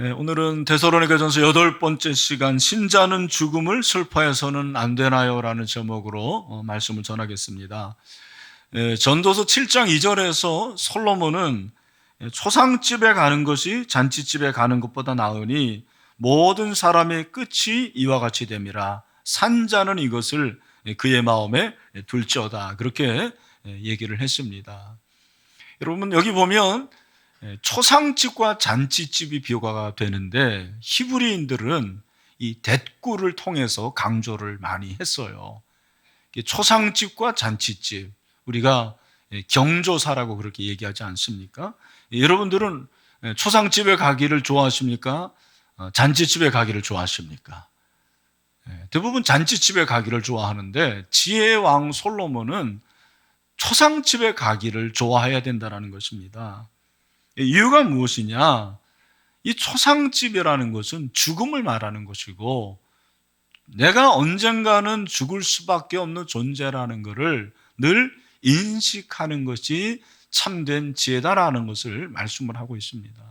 네, 오늘은 데살로니가전서 8번째 시간 신자는 죽음을 슬퍼해서는 안 되나요? 라는 제목으로 말씀을 전하겠습니다. 전도서 7장 2절에서 솔로몬은 초상집에 가는 것이 잔치집에 가는 것보다 나으니 모든 사람의 끝이 이와 같이 됨이라. 산자는 이것을 그의 마음에 둘지어다. 그렇게 얘기를 했습니다. 여러분, 여기 보면 초상집과 잔치집이 비교가 되는데 히브리인들은 이 댓구를 통해서 강조를 많이 했어요. 초상집과 잔치집, 우리가 경조사라고 그렇게 얘기하지 않습니까? 여러분들은 초상집에 가기를 좋아하십니까? 잔치집에 가기를 좋아하십니까? 대부분 잔치집에 가기를 좋아하는데 지혜의 왕 솔로몬은 초상집에 가기를 좋아해야 된다는 것입니다. 이유가 무엇이냐? 이 초상집이라는 것은 죽음을 말하는 것이고 내가 언젠가는 죽을 수밖에 없는 존재라는 것을 늘 인식하는 것이 참된 지혜다라는 것을 말씀을 하고 있습니다.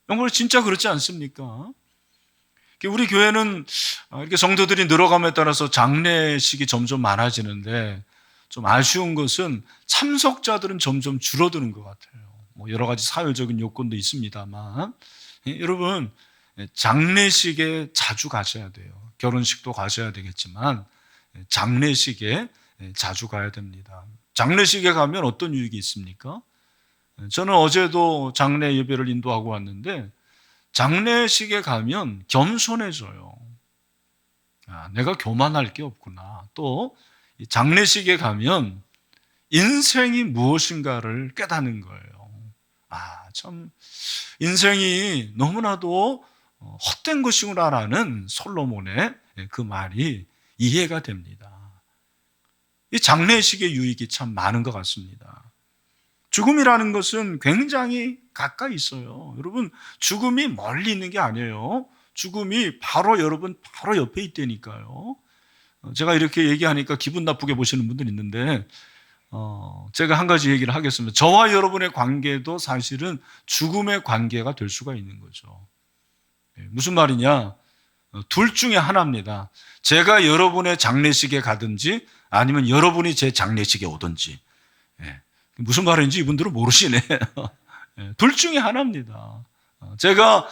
정말 진짜 그렇지 않습니까? 우리 교회는 이렇게 성도들이 늘어감에 따라서 장례식이 점점 많아지는데 좀 아쉬운 것은 참석자들은 점점 줄어드는 것 같아요. 여러 가지 사회적인 요건도 있습니다만 여러분 장례식에 자주 가셔야 돼요. 결혼식도 가셔야 되겠지만 장례식에 자주 가야 됩니다. 장례식에 가면 어떤 유익이 있습니까? 저는 어제도 장례 예배를 인도하고 왔는데 장례식에 가면 겸손해져요. 내가 교만할 게 없구나. 또 장례식에 가면 인생이 무엇인가를 깨닫는 거예요. 참 인생이 너무나도 헛된 것이구나라는 솔로몬의 그 말이 이해가 됩니다. 이 장례식의 유익이 참 많은 것 같습니다. 죽음이라는 것은 굉장히 가까이 있어요. 여러분, 죽음이 멀리 있는 게 아니에요. 죽음이 여러분 바로 옆에 있다니까요. 제가 이렇게 얘기하니까 기분 나쁘게 보시는 분들 있는데 제가 한 가지 얘기를 하겠습니다. 저와 여러분의 관계도 사실은 죽음의 관계가 될 수가 있는 거죠. 무슨 말이냐? 둘 중에 하나입니다. 제가 여러분의 장례식에 가든지 아니면 여러분이 제 장례식에 오든지. 무슨 말인지 이분들은 모르시네. 둘 중에 하나입니다. 제가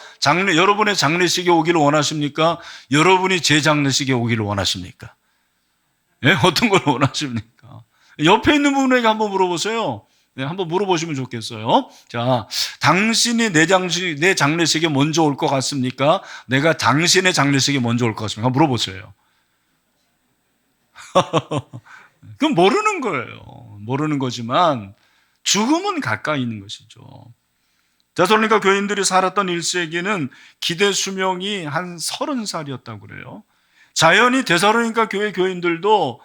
여러분의 장례식에 오기를 원하십니까? 여러분이 제 장례식에 오기를 원하십니까? 어떤 걸 원하십니까? 옆에 있는 분에게 한번 물어보세요. 한번 물어보시면 좋겠어요. 자, 당신이 내 장례식에 먼저 올 것 같습니까? 내가 당신의 장례식에 먼저 올 것 같습니까? 한번 물어보세요. 그건 모르는 거예요. 모르는 거지만 죽음은 가까이 있는 것이죠. 데살로니가 교인들이 살았던 1세기는 기대 수명이 한 30살이었다고 그래요. 자연히 데살로니가 교회 교인들도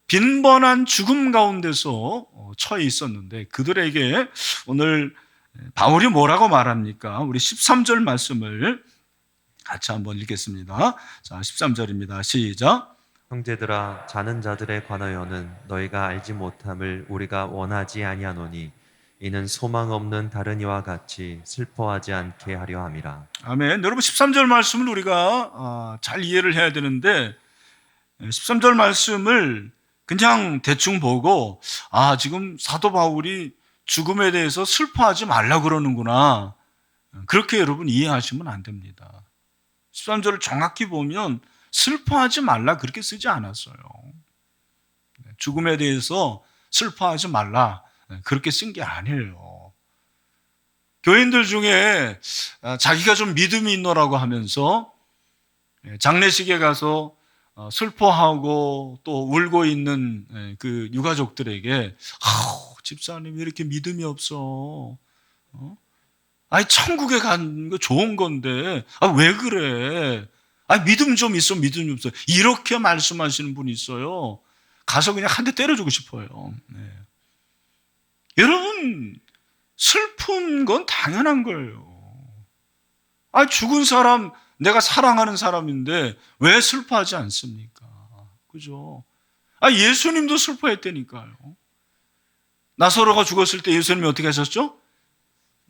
빈번한 죽음 가운데서 처해 있었는데 그들에게 오늘 바울이 뭐라고 말합니까? 우리 13절 말씀을 같이 한번 읽겠습니다. 자, 13절입니다. 시작. 형제들아, 자는 자들에 관하여는 너희가 알지 못함을 우리가 원하지 아니하노니 이는 소망 없는 다른 이와 같이 슬퍼하지 않게 하려 함이라. 아멘. 여러분 13절 말씀을 우리가 잘 이해를 해야 되는데 13절 말씀을 그냥 대충 보고 지금 사도 바울이 죽음에 대해서 슬퍼하지 말라 그러는구나. 그렇게 여러분 이해하시면 안 됩니다. 13절을 정확히 보면 슬퍼하지 말라 그렇게 쓰지 않았어요. 죽음에 대해서 슬퍼하지 말라 그렇게 쓴 게 아니에요. 교인들 중에 자기가 좀 믿음이 있노라고 하면서 장례식에 가서 슬퍼하고 또 울고 있는 그 유가족들에게 집사님 왜 이렇게 믿음이 없어? 천국에 가는 거 좋은 건데 왜 그래? 믿음 좀 있어, 믿음이 없어. 이렇게 말씀하시는 분이 있어요. 가서 그냥 한 대 때려주고 싶어요. 여러분, 슬픈 건 당연한 거예요. 죽은 사람, 내가 사랑하는 사람인데 왜 슬퍼하지 않습니까? 그죠? 예수님도 슬퍼했다니까요. 나사로가 죽었을 때 예수님이 어떻게 하셨죠?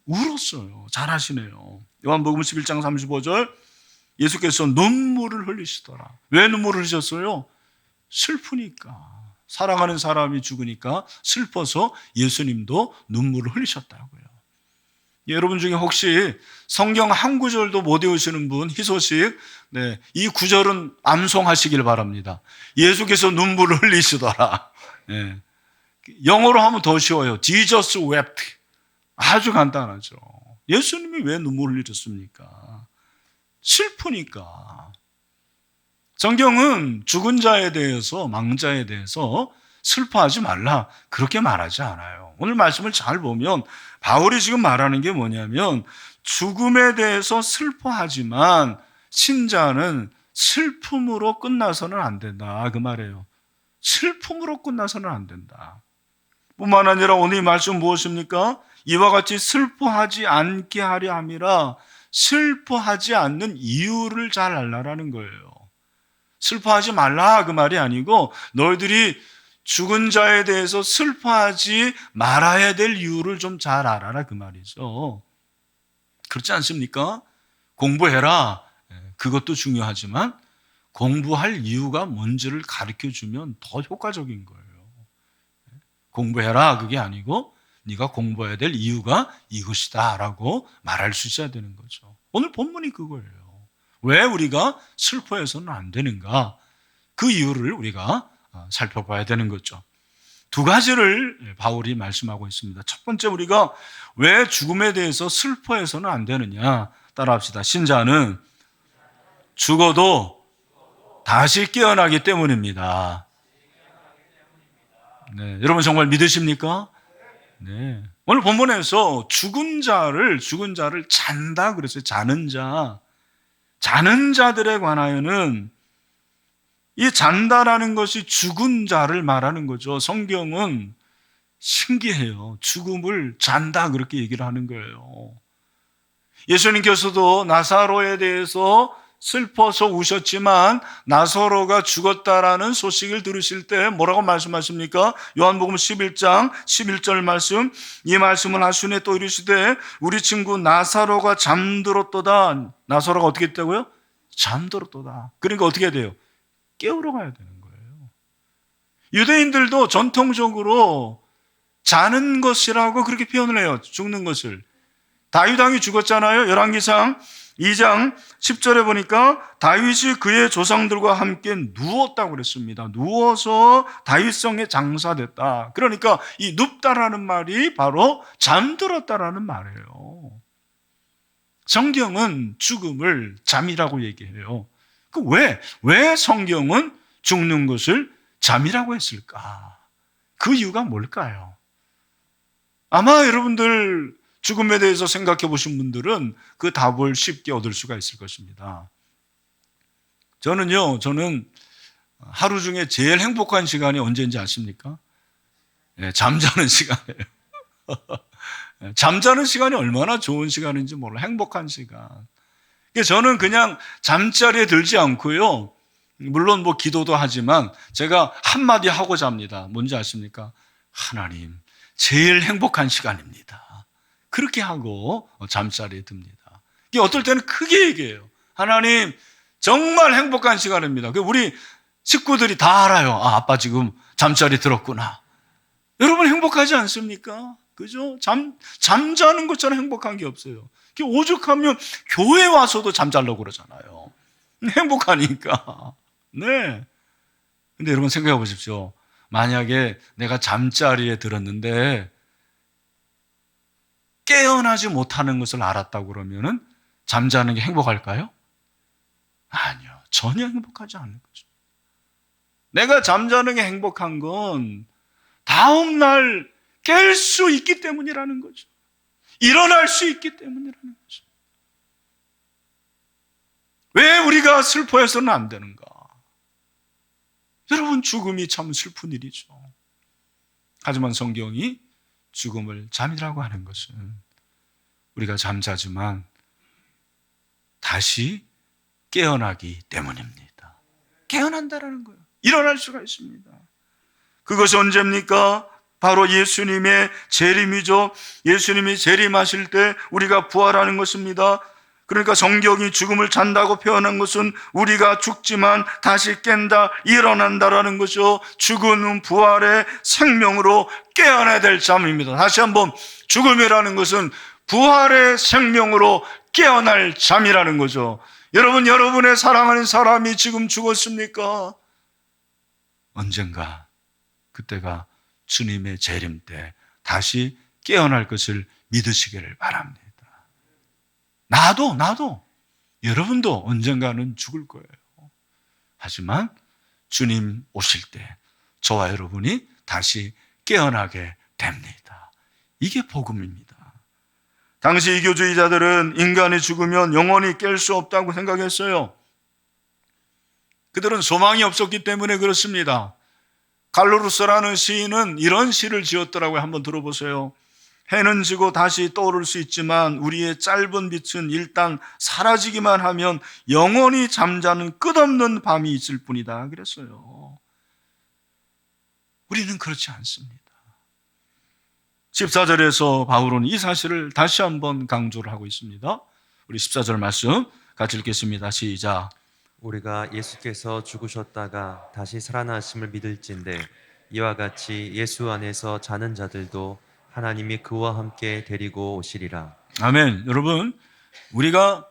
울었어요. 잘하시네요. 요한복음 11장 35절 예수께서 눈물을 흘리시더라. 왜 눈물을 흘리셨어요? 슬프니까. 사랑하는 사람이 죽으니까 슬퍼서 예수님도 눈물을 흘리셨다고요. 여러분 중에 혹시 성경 한 구절도 못 외우시는 분, 희소식, 네, 이 구절은 암송하시길 바랍니다. 예수께서 눈물을 흘리시더라. 네. 영어로 하면 더 쉬워요. Jesus wept. 아주 간단하죠. 예수님이 왜 눈물을 흘리셨습니까? 슬프니까. 성경은 죽은 자에 대해서, 망자에 대해서 슬퍼하지 말라 그렇게 말하지 않아요. 오늘 말씀을 잘 보면 바울이 지금 말하는 게 뭐냐면 죽음에 대해서 슬퍼하지만 신자는 슬픔으로 끝나서는 안 된다 그 말이에요. 슬픔으로 끝나서는 안 된다. 뿐만 아니라 오늘 이 말씀 무엇입니까? 이와 같이 슬퍼하지 않게 하려 함이라 슬퍼하지 않는 이유를 잘 알라라는 거예요. 슬퍼하지 말라 그 말이 아니고 너희들이 죽은 자에 대해서 슬퍼하지 말아야 될 이유를 좀 잘 알아라 그 말이죠. 그렇지 않습니까? 공부해라. 그것도 중요하지만 공부할 이유가 뭔지를 가르쳐주면 더 효과적인 거예요. 공부해라 그게 아니고 네가 공부해야 될 이유가 이것이다 라고 말할 수 있어야 되는 거죠. 오늘 본문이 그거예요. 왜 우리가 슬퍼해서는 안 되는가? 그 이유를 우리가 살펴봐야 되는 거죠. 두 가지를 바울이 말씀하고 있습니다. 첫 번째 우리가 왜 죽음에 대해서 슬퍼해서는 안 되느냐? 따라합시다. 신자는 죽어도 다시 깨어나기 때문입니다. 네, 여러분 정말 믿으십니까? 네. 오늘 본문에서 죽은 자를 잔다 그랬어요. 자는 자. 자는 자들에 관하여는 이 잔다라는 것이 죽은 자를 말하는 거죠. 성경은 신기해요. 죽음을 잔다 그렇게 얘기를 하는 거예요. 예수님께서도 나사로에 대해서 슬퍼서 우셨지만 나사로가 죽었다라는 소식을 들으실 때 뭐라고 말씀하십니까? 요한복음 11장 11절 말씀, 이 말씀을 하시네 또 이르시되 우리 친구 나사로가 잠들었도다. 나사로가 어떻게 했다고요? 잠들었도다. 그러니까 어떻게 해야 돼요? 깨우러 가야 되는 거예요. 유대인들도 전통적으로 자는 것이라고 그렇게 표현을 해요. 죽는 것을. 다윗 왕이 죽었잖아요. 열왕기상 2장 10절에 보니까 다윗이 그의 조상들과 함께 누웠다고 그랬습니다. 누워서 다윗성에 장사됐다. 그러니까 이 눕다라는 말이 바로 잠들었다라는 말이에요. 성경은 죽음을 잠이라고 얘기해요. 왜 성경은 죽는 것을 잠이라고 했을까? 그 이유가 뭘까요? 아마 여러분들 죽음에 대해서 생각해 보신 분들은 그 답을 쉽게 얻을 수가 있을 것입니다. 저는 하루 중에 제일 행복한 시간이 언제인지 아십니까? 네, 잠자는 시간이에요. 잠자는 시간이 얼마나 좋은 시간인지 몰라. 행복한 시간. 저는 그냥 잠자리에 들지 않고요. 물론 뭐 기도도 하지만 제가 한마디 하고 잡니다. 뭔지 아십니까? 하나님, 제일 행복한 시간입니다. 그렇게 하고 잠자리에 듭니다. 어떨 때는 크게 얘기해요. 하나님, 정말 행복한 시간입니다. 우리 식구들이 다 알아요. 아, 아빠 지금 잠자리 들었구나. 여러분 행복하지 않습니까? 그죠? 잠자는 것처럼 행복한 게 없어요. 오죽하면 교회 와서도 잠자려고 그러잖아요. 행복하니까. 네. 근데 여러분 생각해 보십시오. 만약에 내가 잠자리에 들었는데 깨어나지 못하는 것을 알았다고 그러면은 잠자는 게 행복할까요? 아니요. 전혀 행복하지 않는 거죠. 내가 잠자는 게 행복한 건 다음날 깰 수 있기 때문이라는 거죠. 일어날 수 있기 때문이라는 거죠. 왜 우리가 슬퍼해서는 안 되는가? 여러분, 죽음이 참 슬픈 일이죠. 하지만 성경이 죽음을 잠이라고 하는 것은 우리가 잠자지만 다시 깨어나기 때문입니다. 깨어난다라는 거예요. 일어날 수가 있습니다. 그것이 언제입니까? 바로 예수님의 재림이죠. 예수님이 재림하실 때 우리가 부활하는 것입니다. 그러니까 성경이 죽음을 잔다고 표현한 것은 우리가 죽지만 다시 깬다, 일어난다라는 것이요, 죽은 부활의 생명으로 깨어나야 될 잠입니다. 다시 한번, 죽음이라는 것은 부활의 생명으로 깨어날 잠이라는 거죠. 여러분, 여러분의 사랑하는 사람이 지금 죽었습니까? 언젠가 그때가 주님의 재림 때 다시 깨어날 것을 믿으시기를 바랍니다. 나도 여러분도 언젠가는 죽을 거예요. 하지만 주님 오실 때 저와 여러분이 다시 깨어나게 됩니다. 이게 복음입니다. 당시 이교주의자들은 인간이 죽으면 영원히 깰 수 없다고 생각했어요. 그들은 소망이 없었기 때문에 그렇습니다. 갈로루스라는 시인은 이런 시를 지었더라고요. 한번 들어보세요. 해는 지고 다시 떠오를 수 있지만 우리의 짧은 빛은 일단 사라지기만 하면 영원히 잠자는 끝없는 밤이 있을 뿐이다 그랬어요. 우리는 그렇지 않습니다. 14절에서 바울은 이 사실을 다시 한번 강조를 하고 있습니다. 우리 14절 말씀 같이 읽겠습니다. 시작. 우리가 예수께서 죽으셨다가 다시 살아나심을 믿을진대 이와 같이 예수 안에서 자는 자들도 하나님이 그와 함께 데리고 오시리라. 아멘. 여러분, 우리가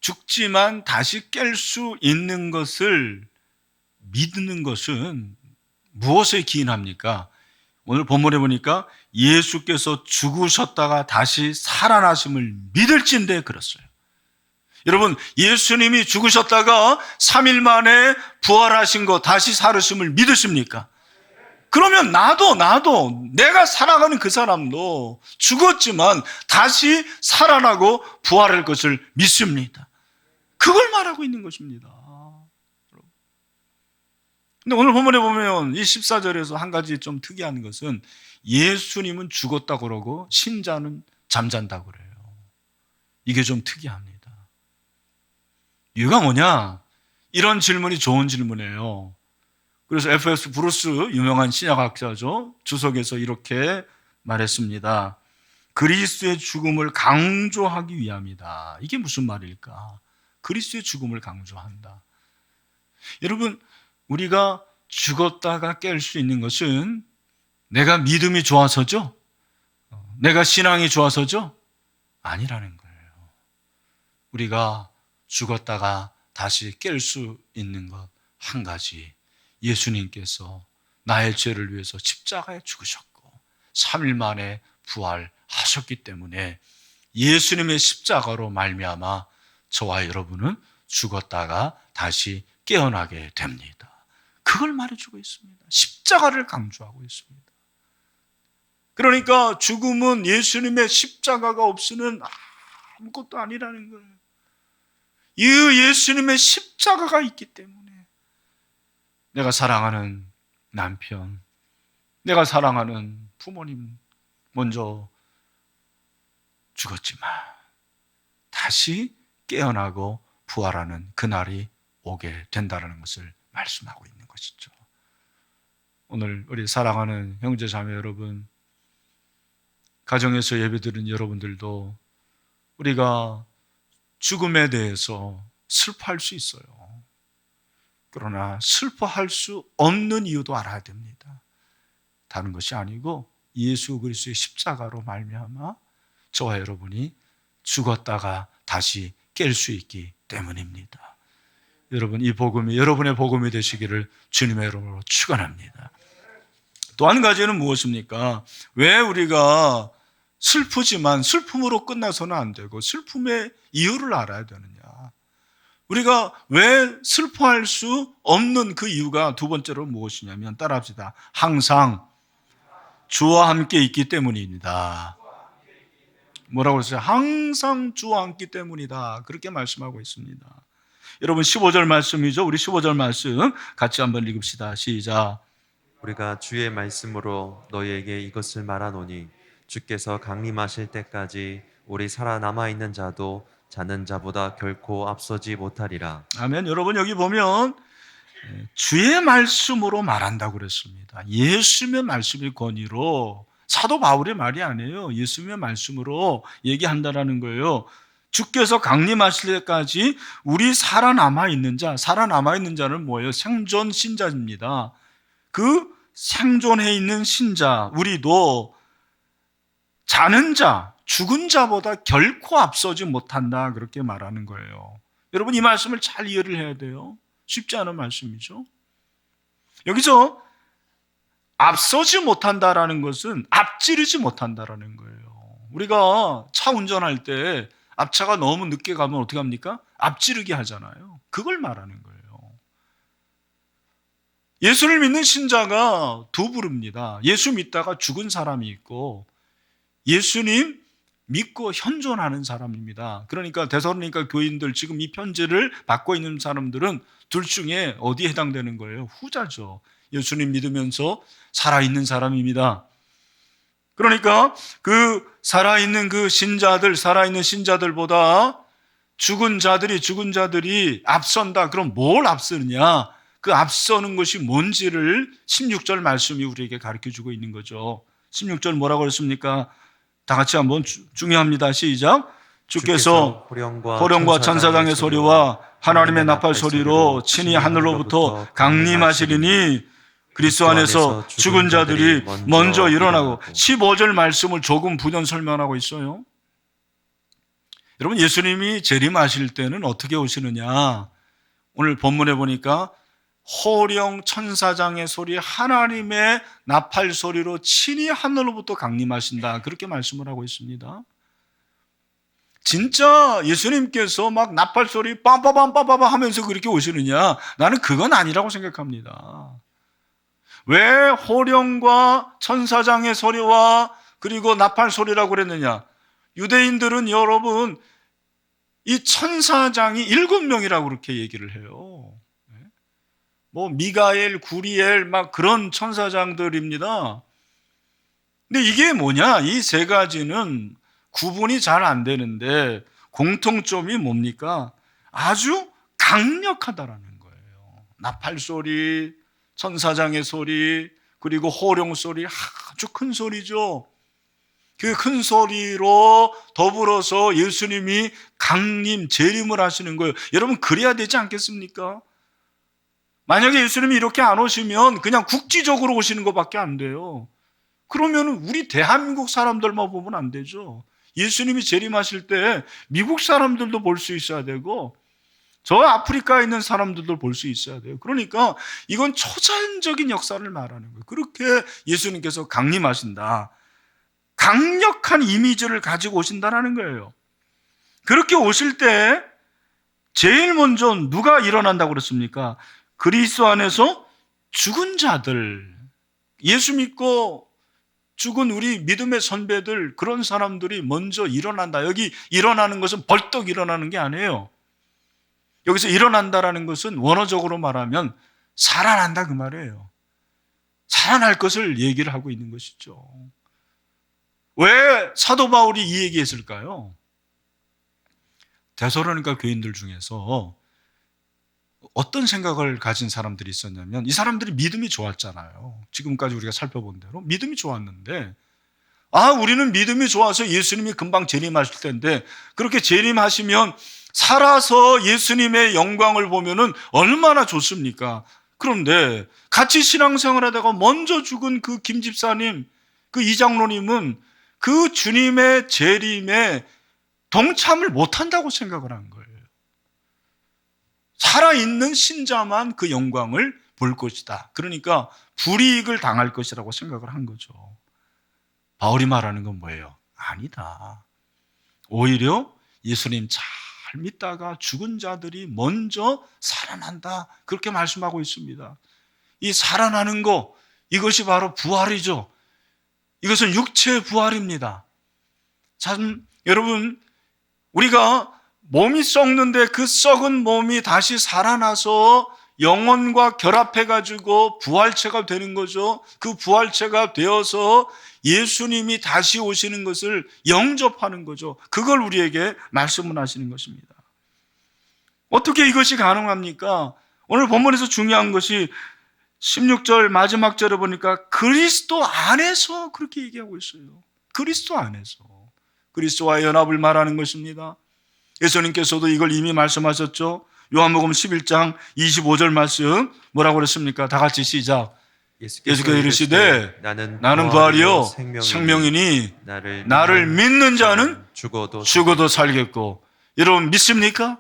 죽지만 다시 깰 수 있는 것을 믿는 것은 무엇에 기인합니까? 오늘 본문에 보니까 예수께서 죽으셨다가 다시 살아나심을 믿을진대 그랬어요. 여러분, 예수님이 죽으셨다가 3일 만에 부활하신 거, 다시 살으심을 믿으십니까? 그러면 나도 내가 사랑하는 그 사람도 죽었지만 다시 살아나고 부활할 것을 믿습니다. 그걸 말하고 있는 것입니다. 근데 오늘 본문에 보면 이 14절에서 한 가지 좀 특이한 것은 예수님은 죽었다고 그러고 신자는 잠잔다고 그래요. 이게 좀 특이합니다. 이유가 뭐냐? 이런 질문이 좋은 질문이에요. 그래서 F.S. 브루스, 유명한 신약학자죠, 주석에서 이렇게 말했습니다. 그리스도의 죽음을 강조하기 위함이다. 이게 무슨 말일까? 그리스도의 죽음을 강조한다. 여러분, 우리가 죽었다가 깰 수 있는 것은 내가 믿음이 좋아서죠? 내가 신앙이 좋아서죠? 아니라는 거예요. 우리가 죽었다가 다시 깰 수 있는 것 한 가지, 예수님께서 나의 죄를 위해서 십자가에 죽으셨고 3일 만에 부활하셨기 때문에 예수님의 십자가로 말미암아 저와 여러분은 죽었다가 다시 깨어나게 됩니다. 그걸 말해주고 있습니다. 십자가를 강조하고 있습니다. 그러니까 죽음은 예수님의 십자가가 없이는 아무것도 아니라는 거예요. 이 예수님의 십자가가 있기 때문에 내가 사랑하는 남편, 내가 사랑하는 부모님 먼저 죽었지만 다시 깨어나고 부활하는 그날이 오게 된다는 것을 말씀하고 있는 것이죠. 오늘 우리 사랑하는 형제 자매 여러분, 가정에서 예배드린 여러분들도 우리가 죽음에 대해서 슬퍼할 수 있어요. 그러나 슬퍼할 수 없는 이유도 알아야 됩니다. 다른 것이 아니고 예수 그리스도의 십자가로 말미암아 저와 여러분이 죽었다가 다시 깰 수 있기 때문입니다. 여러분, 이 복음이 여러분의 복음이 되시기를 주님의 이름으로 축원합니다. 또 한 가지는 무엇입니까? 왜 우리가 슬프지만 슬픔으로 끝나서는 안 되고 슬픔의 이유를 알아야 되느냐? 우리가 왜 슬퍼할 수 없는 그 이유가 두 번째로 무엇이냐면, 따라합시다. 항상 주와 함께 있기 때문입니다. 뭐라고 했어요? 항상 주와 함께 때문이다. 그렇게 말씀하고 있습니다. 여러분, 15절 말씀이죠. 우리 15절 말씀 같이 한번 읽읍시다. 시작. 우리가 주의 말씀으로 너희에게 이것을 말하노니 주께서 강림하실 때까지 우리 살아남아 있는 자도 자는 자보다 결코 앞서지 못하리라. 아멘. 여러분, 여기 보면 주의 말씀으로 말한다고 그랬습니다. 예수님의 말씀의 권위로, 사도 바울의 말이 아니에요. 예수님의 말씀으로 얘기한다라는 거예요. 주께서 강림하실 때까지 우리 살아남아 있는 자는 뭐예요? 생존 신자입니다. 그 생존해 있는 신자, 우리도 자는 자, 죽은 자보다 결코 앞서지 못한다, 그렇게 말하는 거예요. 여러분, 이 말씀을 잘 이해를 해야 돼요. 쉽지 않은 말씀이죠. 여기서 앞서지 못한다라는 것은 앞지르지 못한다라는 거예요. 우리가 차 운전할 때 앞차가 너무 늦게 가면 어떻게 합니까? 앞지르게 하잖아요. 그걸 말하는 거예요. 예수를 믿는 신자가 두 부류입니다. 예수 믿다가 죽은 사람이 있고 예수님 믿고 현존하는 사람입니다. 그러니까 데살로니가 교인들, 지금 이 편지를 받고 있는 사람들은 둘 중에 어디에 해당되는 거예요? 후자죠. 예수님 믿으면서 살아있는 사람입니다. 그러니까 그 살아있는 신자들보다 죽은 자들이 앞선다. 그럼 뭘 앞서느냐? 그 앞서는 것이 뭔지를 16절 말씀이 우리에게 가르쳐주고 있는 거죠. 16절 뭐라고 그랬습니까? 다 같이 한번 중요합니다. 시작. 주께서 호령과 천사장의 소리와 하나님의 나팔 소리로 친히 하늘로부터 강림하시리니 그리스도 안에서 죽은 자들이 먼저 일어나고, 15절 말씀을 조금 부연 설명하고 있어요. 여러분, 예수님이 재림하실 때는 어떻게 오시느냐? 오늘 본문에 보니까 호령, 천사장의 소리, 하나님의 나팔 소리로 친히 하늘로부터 강림하신다, 그렇게 말씀을 하고 있습니다. 진짜 예수님께서 막 나팔 소리 빰빠밤 하면서 그렇게 오시느냐? 나는 그건 아니라고 생각합니다. 왜 호령과 천사장의 소리와 그리고 나팔 소리라고 그랬느냐? 유대인들은 여러분, 이 천사장이 7명이라고 그렇게 얘기를 해요. 뭐 미가엘, 구리엘 막 그런 천사장들입니다. 근데 이게 뭐냐? 이 세 가지는 구분이 잘 안 되는데 공통점이 뭡니까? 아주 강력하다라는 거예요. 나팔 소리, 천사장의 소리, 그리고 호령 소리, 아주 큰 소리죠. 그 큰 소리로 더불어서 예수님이 재림을 하시는 거예요. 여러분, 그래야 되지 않겠습니까? 만약에 예수님이 이렇게 안 오시면 그냥 국지적으로 오시는 것밖에 안 돼요. 그러면 우리 대한민국 사람들만 보면 안 되죠. 예수님이 재림하실 때 미국 사람들도 볼 수 있어야 되고 저 아프리카에 있는 사람들도 볼 수 있어야 돼요. 그러니까 이건 초자연적인 역사를 말하는 거예요. 그렇게 예수님께서 강림하신다, 강력한 이미지를 가지고 오신다는 거예요. 그렇게 오실 때 제일 먼저 누가 일어난다고 그랬습니까? 그리스도 안에서 죽은 자들, 예수 믿고 죽은 우리 믿음의 선배들, 그런 사람들이 먼저 일어난다. 여기 일어나는 것은 벌떡 일어나는 게 아니에요. 여기서 일어난다라는 것은 원어적으로 말하면 살아난다, 그 말이에요. 살아날 것을 얘기를 하고 있는 것이죠. 왜 사도 바울이 이 얘기했을까요? 데살로니가 교인들 중에서 어떤 생각을 가진 사람들이 있었냐면, 이 사람들이 믿음이 좋았잖아요. 지금까지 우리가 살펴본 대로 믿음이 좋았는데, 우리는 믿음이 좋아서 예수님이 금방 재림하실 텐데, 그렇게 재림하시면 살아서 예수님의 영광을 보면은 얼마나 좋습니까? 그런데 같이 신앙생활 하다가 먼저 죽은 그 김 집사님, 그 이장로님은 그 주님의 재림에 동참을 못한다고 생각을 한 거예요. 살아있는 신자만 그 영광을 볼 것이다. 그러니까 불이익을 당할 것이라고 생각을 한 거죠. 바울이 말하는 건 뭐예요? 아니다. 오히려 예수님 잘 믿다가 죽은 자들이 먼저 살아난다, 그렇게 말씀하고 있습니다. 이 살아나는 거, 이것이 바로 부활이죠. 이것은 육체의 부활입니다. 참, 여러분, 우리가 몸이 썩는데 그 썩은 몸이 다시 살아나서 영혼과 결합해가지고 부활체가 되는 거죠. 그 부활체가 되어서 예수님이 다시 오시는 것을 영접하는 거죠. 그걸 우리에게 말씀을 하시는 것입니다. 어떻게 이것이 가능합니까? 오늘 본문에서 중요한 것이 16절 마지막 절에 보니까 그리스도 안에서 그렇게 얘기하고 있어요. 그리스도 안에서. 그리스도와의 연합을 말하는 것입니다. 예수님께서도 이걸 이미 말씀하셨죠. 요한복음 11장 25절 말씀 뭐라고 그랬습니까? 다 같이 시작. 예수께서 이르시되 나는 부활이요 생명이니 나를 믿는 자는 죽어도 살겠고. 여러분 믿습니까?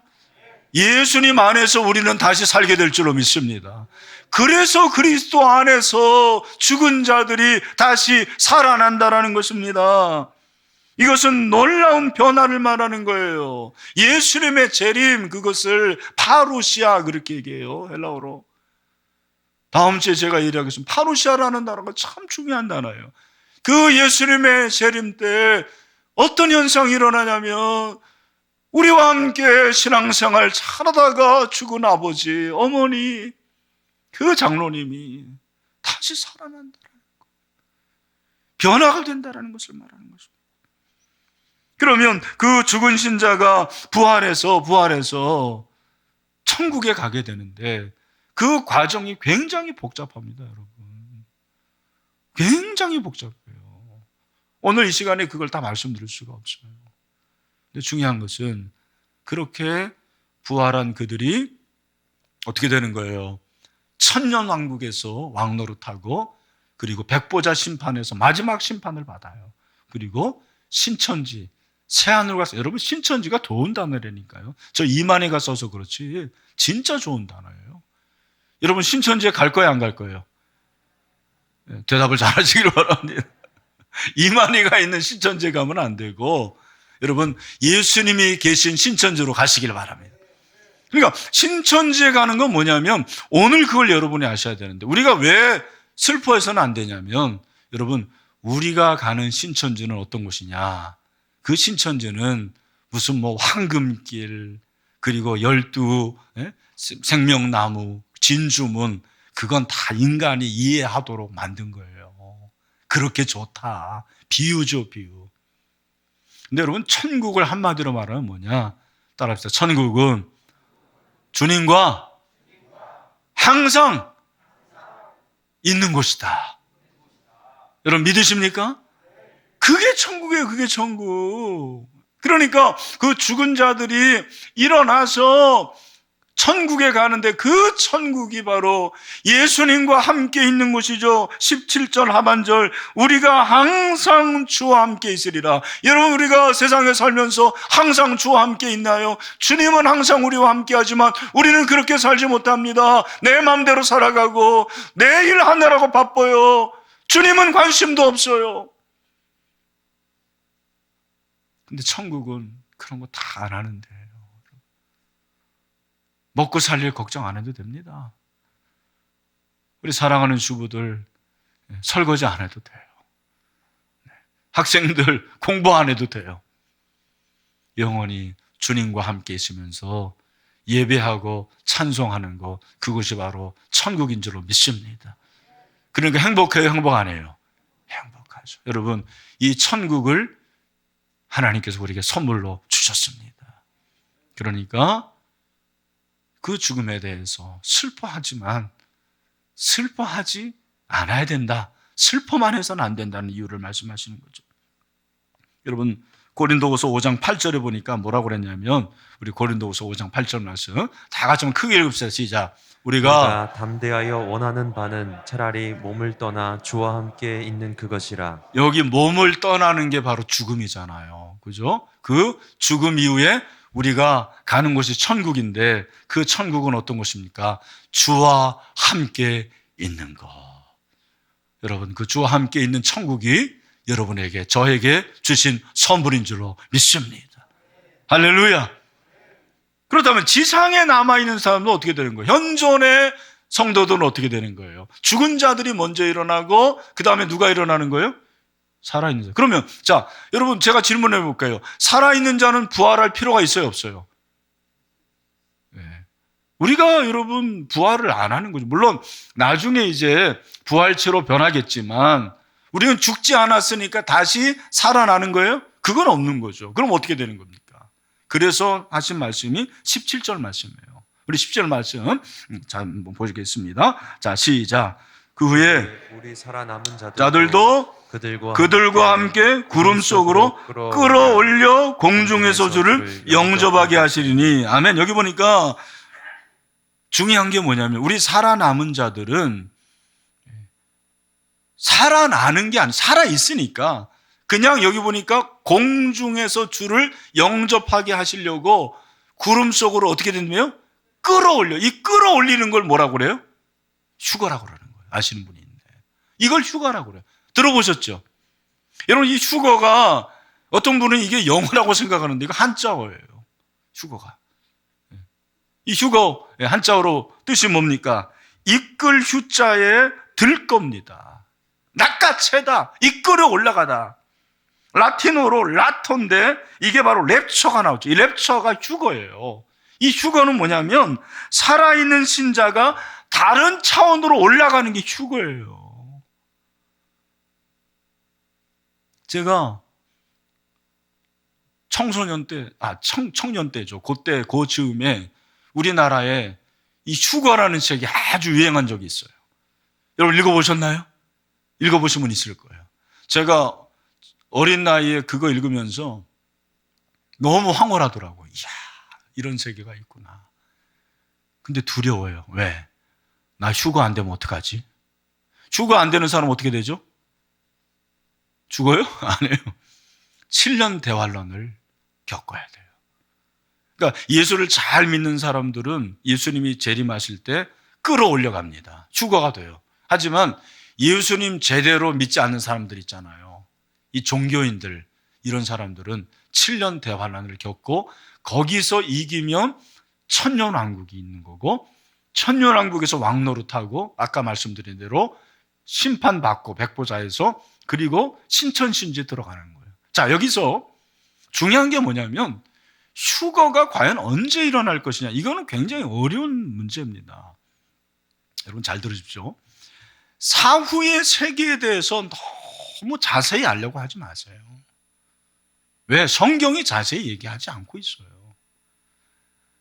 예수님 안에서 우리는 다시 살게 될 줄로 믿습니다. 그래서 그리스도 안에서 죽은 자들이 다시 살아난다라는 것입니다. 이것은 놀라운 변화를 말하는 거예요. 예수님의 재림, 그것을 파루시아 그렇게 얘기해요, 헬라어로. 다음 주에 제가 얘기하겠습니다. 파루시아라는 단어가 참 중요한 단어예요. 그 예수님의 재림 때 어떤 현상이 일어나냐면 우리와 함께 신앙생활 잘하다가 죽은 아버지, 어머니, 그 장로님이 다시 살아난다는 거, 변화가 된다는 것을 말하는 것입니다. 그러면 그 죽은 신자가 부활해서 천국에 가게 되는데 그 과정이 굉장히 복잡합니다, 여러분. 굉장히 복잡해요. 오늘 이 시간에 그걸 다 말씀드릴 수가 없어요. 근데 중요한 것은 그렇게 부활한 그들이 어떻게 되는 거예요? 천년왕국에서 왕노릇하고 그리고 백보자 심판에서 마지막 심판을 받아요. 그리고 신천지, 새하늘로 가서, 여러분 신천지가 좋은 단어라니까요. 저 이만희가 써서 그렇지 진짜 좋은 단어예요. 여러분 신천지에 갈 거예요, 안 갈 거예요? 대답을 잘 하시길 바랍니다. 이만희가 있는 신천지에 가면 안 되고 여러분 예수님이 계신 신천지로 가시길 바랍니다. 그러니까 신천지에 가는 건 뭐냐면 오늘 그걸 여러분이 아셔야 되는데 우리가 왜 슬퍼해서는 안 되냐면 여러분 우리가 가는 신천지는 어떤 곳이냐, 그 신천지는 무슨 뭐 황금길 그리고 12 생명나무 진주문, 그건 다 인간이 이해하도록 만든 거예요. 그렇게 좋다. 비유죠, 비유. 근데 여러분 천국을 한마디로 말하면 뭐냐? 따라합시다. 천국은 주님과 항상 있는 곳이다. 여러분 믿으십니까? 그게 천국이에요. 그게 천국. 그러니까 그 죽은 자들이 일어나서 천국에 가는데 그 천국이 바로 예수님과 함께 있는 곳이죠. 17절 하반절, 우리가 항상 주와 함께 있으리라. 여러분 우리가 세상에 살면서 항상 주와 함께 있나요? 주님은 항상 우리와 함께 하지만 우리는 그렇게 살지 못합니다. 내 마음대로 살아가고 내 일 하느라고 바빠요. 주님은 관심도 없어요. 근데 천국은 그런 거 다 안 하는데 먹고 살 일 걱정 안 해도 됩니다. 우리 사랑하는 주부들 설거지 안 해도 돼요. 학생들 공부 안 해도 돼요. 영원히 주님과 함께 있으면서 예배하고 찬송하는 것, 그것이 바로 천국인 줄로 믿습니다. 그러니까 행복해요, 행복 안 해요? 행복하죠. 여러분 이 천국을 하나님께서 우리에게 선물로 주셨습니다. 그러니까 그 죽음에 대해서 슬퍼하지만 슬퍼하지 않아야 된다. 슬퍼만 해서는 안 된다는 이유를 말씀하시는 거죠. 여러분 고린도후서 5장 8절에 보니까 뭐라고 그랬냐면, 우리 고린도후서 5장 8절 말씀 다 같이 한번 크게 읽읍시다. 시작. 우리가 담대하여 원하는 바는 차라리 몸을 떠나 주와 함께 있는 그것이라. 여기 몸을 떠나는 게 바로 죽음이잖아요. 그죠? 그 죽음 이후에 우리가 가는 곳이 천국인데 그 천국은 어떤 곳입니까? 주와 함께 있는 것. 여러분 그 주와 함께 있는 천국이 여러분에게, 저에게 주신 선물인 줄로 믿습니다. 할렐루야. 그렇다면 지상에 남아있는 사람은 어떻게 되는 거예요? 현존의 성도들은 어떻게 되는 거예요? 죽은 자들이 먼저 일어나고 그 다음에 누가 일어나는 거예요? 살아있는 자. 그러면 자, 여러분 제가 질문해 볼까요? 살아있는 자는 부활할 필요가 있어요, 없어요? 네. 우리가 여러분 부활을 안 하는 거죠. 물론 나중에 이제 부활체로 변하겠지만 우리는 죽지 않았으니까 다시 살아나는 거예요? 그건 없는 거죠. 그럼 어떻게 되는 겁니까? 그래서 하신 말씀이 17절 말씀이에요. 우리 10절 말씀 자, 한번 보시겠습니다. 자, 시작. 그 후에 우리 살아남은 자들도 그들과 함께 구름 속으로 끌어올려 공중에서 주를 영접하게 하시리니. 아멘. 여기 보니까 중요한 게 뭐냐면 우리 살아남은 자들은 살아나는 게 아니라 살아있으니까 그냥 여기 보니까 공중에서 주를 영접하게 하시려고 구름 속으로 어떻게 된다며? 끌어올려. 이 끌어올리는 걸 뭐라고 그래요? 휴거라고 그러는 거예요. 아시는 분이 있네. 이걸 휴거라고 그래요. 들어보셨죠? 여러분, 이 휴거가 어떤 분은 이게 영어라고 생각하는데 이거 한자어예요. 휴거가. 이 휴거 한자어로 뜻이 뭡니까? 이끌 휴자에 들 겁니다. 낚아채다. 이끌어 올라가다. 라틴어로 라토인데 이게 바로 랩처가 나오죠. 이 랩처가 휴거예요. 이 휴거는 뭐냐면 살아있는 신자가 다른 차원으로 올라가는 게 휴거예요. 제가 청소년 때, 청년 때죠. 그때 그 즈음에 우리나라에 이 휴거라는 책이 아주 유행한 적이 있어요. 여러분 읽어보셨나요? 읽어보신 분 있을 거예요. 제가 어린 나이에 그거 읽으면서 너무 황홀하더라고요. 이야, 이런 세계가 있구나. 근데 두려워요. 왜? 나 휴거 안 되면 어떡하지? 휴거 안 되는 사람 어떻게 되죠? 죽어요? 안 해요. 7년 대환란을 겪어야 돼요. 그러니까 예수를 잘 믿는 사람들은 예수님이 재림하실 때 끌어올려 갑니다. 휴거가 돼요. 하지만 예수님 제대로 믿지 않는 사람들 있잖아요. 이 종교인들, 이런 사람들은 7년 대환란을 겪고 거기서 이기면 천년왕국이 있는 거고 천년왕국에서 왕노릇하고 아까 말씀드린 대로 심판받고 백보자에서 그리고 신천신지에 들어가는 거예요. 자, 여기서 중요한 게 뭐냐면 휴거가 과연 언제 일어날 것이냐. 이거는 굉장히 어려운 문제입니다. 여러분 잘 들으십시오. 사후의 세계에 대해서 너무 자세히 알려고 하지 마세요. 왜? 성경이 자세히 얘기하지 않고 있어요.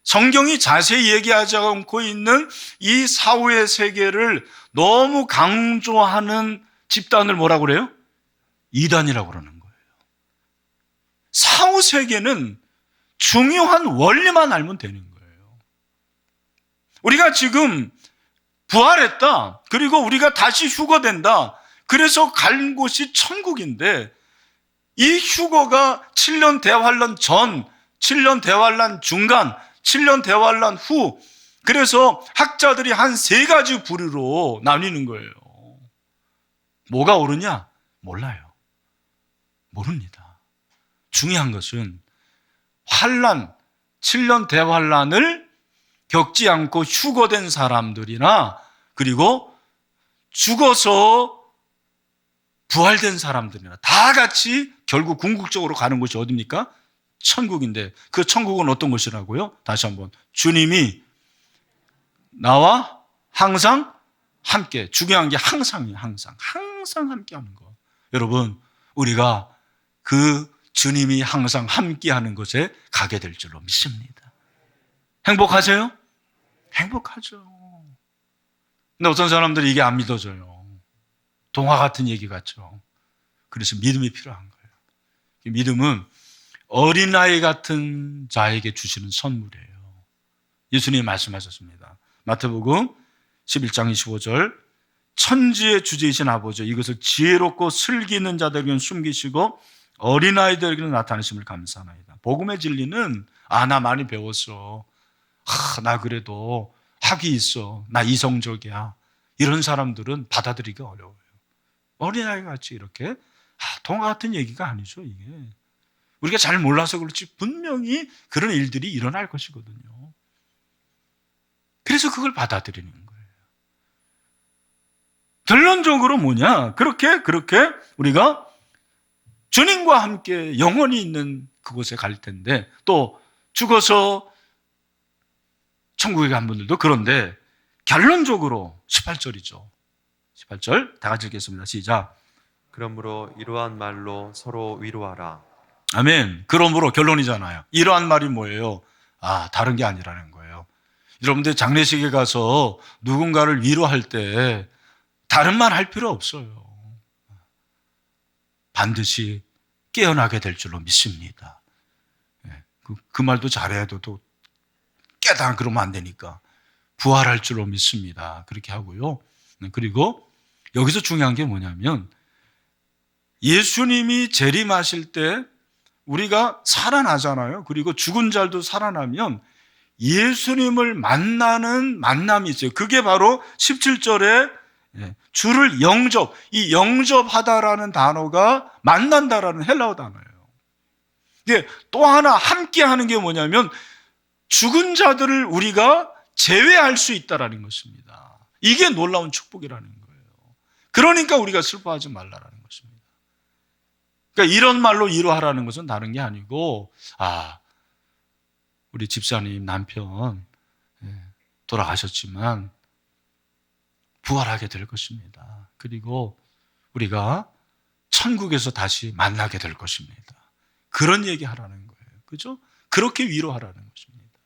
성경이 자세히 얘기하지 않고 있는 이 사후의 세계를 너무 강조하는 집단을 뭐라고 그래요? 이단이라고 그러는 거예요. 사후 세계는 중요한 원리만 알면 되는 거예요. 우리가 지금 부활했다. 그리고 우리가 다시 휴거된다. 그래서 갈 곳이 천국인데 이 휴거가 7년 대환란 전, 7년 대환란 중간, 7년 대환란 후, 그래서 학자들이 한 세 가지 부류로 나뉘는 거예요. 뭐가 옳으냐? 몰라요. 모릅니다. 중요한 것은 환란, 7년 대환란을 겪지 않고 휴거된 사람들이나 그리고 죽어서 부활된 사람들이나 다 같이 결국 궁극적으로 가는 곳이 어디입니까? 천국인데 그 천국은 어떤 곳이라고요? 다시 한번, 주님이 나와 항상 함께, 중요한 게 항상이에요. 항상 함께 하는 거. 여러분, 우리가 그 주님이 항상 함께 하는 곳에 가게 될 줄로 믿습니다. 행복하세요? 행복하죠. 근데 어떤 사람들이 이게 안 믿어져요. 동화 같은 얘기 같죠. 그래서 믿음이 필요한 거예요. 믿음은 어린아이 같은 자에게 주시는 선물이에요. 예수님이 말씀하셨습니다. 마태복음 11장 25절, 천지의 주제이신 아버지, 이것을 지혜롭고 슬기 있는 자들에게는 숨기시고 어린아이들에게는 나타내심을 감사합니다. 복음의 진리는 나 많이 배웠어. 나 그래도 학위 있어. 나 이성적이야. 이런 사람들은 받아들이기 어려워요. 어린아이 같이 이렇게 동화 같은 얘기가 아니죠. 이게 우리가 잘 몰라서 그렇지 분명히 그런 일들이 일어날 것이거든요. 그래서 그걸 받아들이는 거예요. 결론적으로 뭐냐? 그렇게 우리가 주님과 함께 영원히 있는 그곳에 갈 텐데, 또 죽어서 천국에 간 분들도 그런데 결론적으로 18절이죠. 18절 다 같이 읽겠습니다. 시작. 그러므로 이러한 말로 서로 위로하라. 아멘. 그러므로 결론이잖아요. 이러한 말이 뭐예요? 다른 게 아니라는 거예요. 여러분들 장례식에 가서 누군가를 위로할 때 다른 말 할 필요 없어요. 반드시 깨어나게 될 줄로 믿습니다. 그 말도 잘해도 또 깨다 그러면 안 되니까 부활할 줄로 믿습니다. 그렇게 하고요. 그리고 여기서 중요한 게 뭐냐면 예수님이 재림하실 때 우리가 살아나잖아요. 그리고 죽은 자도 살아나면 예수님을 만나는 만남이 있어요. 그게 바로 17절에 주를 영접, 이 영접하다라는 단어가 만난다라는 헬라어 단어예요. 이게 또 하나 함께 하는 게 뭐냐면 죽은 자들을 우리가 제외할 수 있다라는 것입니다. 이게 놀라운 축복이라는 거예요. 그러니까 우리가 슬퍼하지 말라라는 것입니다. 그러니까 이런 말로 위로하라는 것은 다른 게 아니고, 우리 집사님 남편 돌아가셨지만 부활하게 될 것입니다. 그리고 우리가 천국에서 다시 만나게 될 것입니다. 그런 얘기 하라는 거예요. 그죠? 그렇게 위로하라는 것입니다.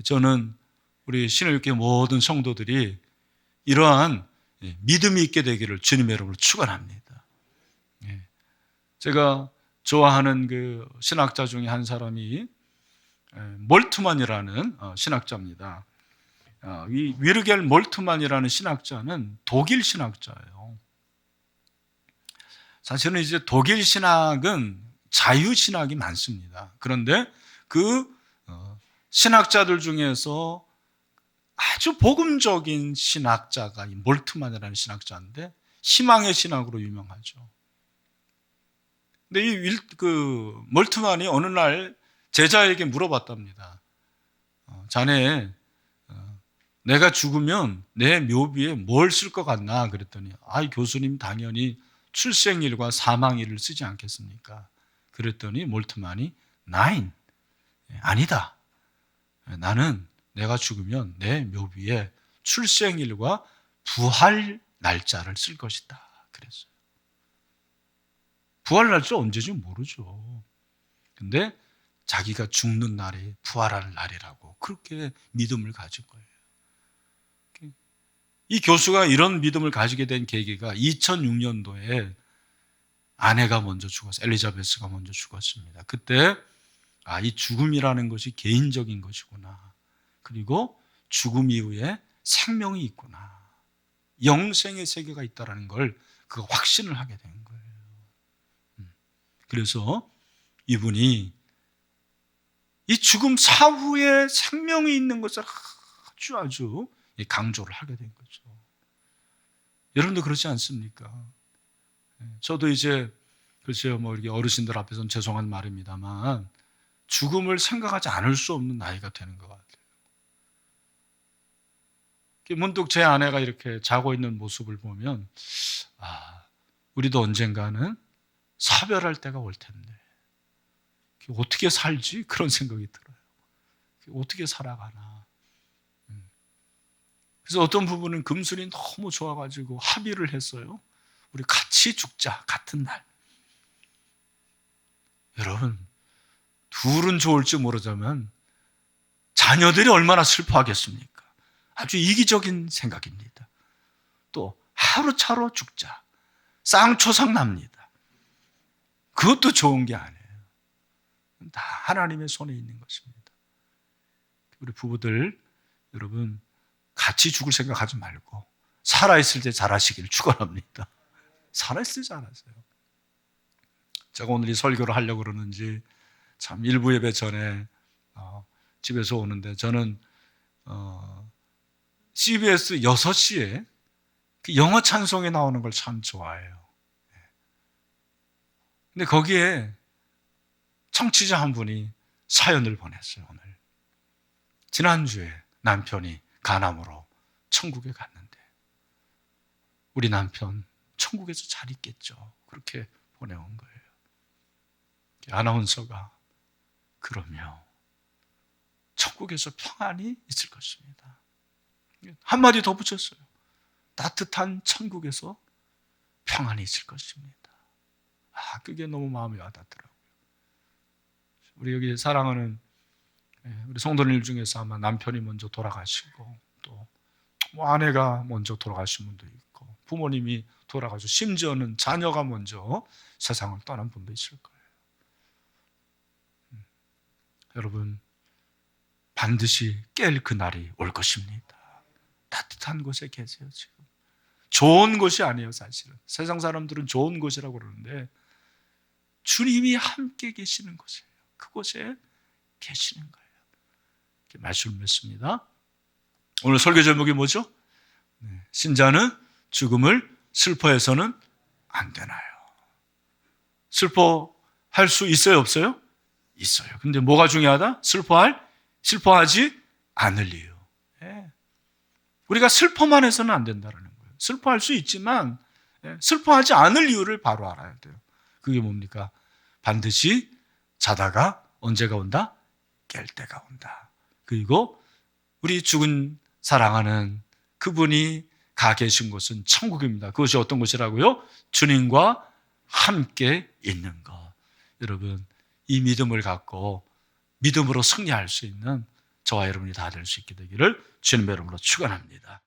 저는 우리 신일교회 모든 성도들이 이러한 믿음이 있게 되기를 주님의 이름으로 축원합니다. 제가 좋아하는 그 신학자 중에 한 사람이 몰트만이라는 신학자입니다. 이 위르겔 몰트만이라는 신학자는 독일 신학자예요. 사실은 이제 독일 신학은 자유 신학이 많습니다. 그런데 그 신학자들 중에서 아주 복음적인 신학자가 이 몰트만이라는 신학자인데 희망의 신학으로 유명하죠. 근데 이 몰트만이 어느 날 제자에게 물어봤답니다. 자네 내가 죽으면 내 묘비에 뭘 쓸 것 같나? 그랬더니 교수님 당연히 출생일과 사망일을 쓰지 않겠습니까? 그랬더니 몰트만이 Nein, 아니다. 나는 내가 죽으면 내 묘비에 출생일과 부활 날짜를 쓸 것이다. 그랬어요. 부활 날짜 언제지 모르죠. 근데 자기가 죽는 날이 부활할 날이라고 그렇게 믿음을 가진 거예요. 이 교수가 이런 믿음을 가지게 된 계기가 2006년도에 아내가 먼저 죽었어요. 엘리자베스가 먼저 죽었습니다. 그때 이 죽음이라는 것이 개인적인 것이구나. 그리고 죽음 이후에 생명이 있구나. 영생의 세계가 있다는 걸 그 확신을 하게 된 거예요. 그래서 이분이 이 죽음 사후에 생명이 있는 것을 아주 강조를 하게 된 거죠. 여러분도 그렇지 않습니까? 저도 이제 글쎄요, 이렇게 어르신들 앞에서는 죄송한 말입니다만 죽음을 생각하지 않을 수 없는 나이가 되는 것 같아요. 문득 제 아내가 이렇게 자고 있는 모습을 보면 우리도 언젠가는 사별할 때가 올 텐데 어떻게 살지? 그런 생각이 들어요. 어떻게 살아가나. 그래서 어떤 부분은 금술이 너무 좋아가지고 합의를 했어요. 우리 같이 죽자, 같은 날. 여러분, 둘은 좋을지 모르자면 자녀들이 얼마나 슬퍼하겠습니까? 아주 이기적인 생각입니다. 또 하루차로 죽자. 쌍초상 납니다. 그것도 좋은 게 아니에요. 다 하나님의 손에 있는 것입니다. 우리 부부들, 여러분 같이 죽을 생각하지 말고 살아있을 때 잘하시길 축원합니다. 살아있을 때 잘하세요. 제가 오늘 이 설교를 하려고 그러는지 참 일부 예배 전에 집에서 오는데 저는 CBS 6시에 그 영어 찬송이 나오는 걸 참 좋아해요. 근데 거기에 청취자 한 분이 사연을 보냈어요. 오늘 지난주에 남편이 간암으로 천국에 갔는데 우리 남편 천국에서 잘 있겠죠. 그렇게 보내온 거예요. 아나운서가 그러며 천국에서 평안이 있을 것입니다. 한마디 더 붙였어요. 따뜻한 천국에서 평안이 있을 것입니다. 그게 너무 마음이 와닿더라고요. 우리 여기 사랑하는 우리 성도님 중에서 아마 남편이 먼저 돌아가시고 또 뭐 아내가 먼저 돌아가신 분도 있고 부모님이 돌아가시고 심지어는 자녀가 먼저 세상을 떠난 분도 있을 거예요. 여러분, 반드시 깰 그날이 올 것입니다. 따뜻한 곳에 계세요. 지금 좋은 곳이 아니에요. 사실은 세상 사람들은 좋은 곳이라고 그러는데 주님이 함께 계시는 곳이에요. 그곳에 계시는 거예요. 이렇게 말씀을 맺습니다. 오늘 설교 제목이 뭐죠? 신자는 죽음을 슬퍼해서는 안 되나요? 슬퍼할 수 있어요, 없어요? 있어요. 근데 뭐가 중요하다? 슬퍼하지 않을 이유. 예. 우리가 슬퍼만 해서는 안 된다는 거예요. 슬퍼할 수 있지만 슬퍼하지 않을 이유를 바로 알아야 돼요. 그게 뭡니까? 반드시 자다가 언제가 온다? 깰 때가 온다. 그리고 우리 죽은 사랑하는 그분이 가 계신 곳은 천국입니다. 그것이 어떤 곳이라고요? 주님과 함께 있는 것. 여러분, 이 믿음을 갖고 믿음으로 승리할 수 있는 저와 여러분이 다 될 수 있게 되기를 주님의 이름으로 축원합니다.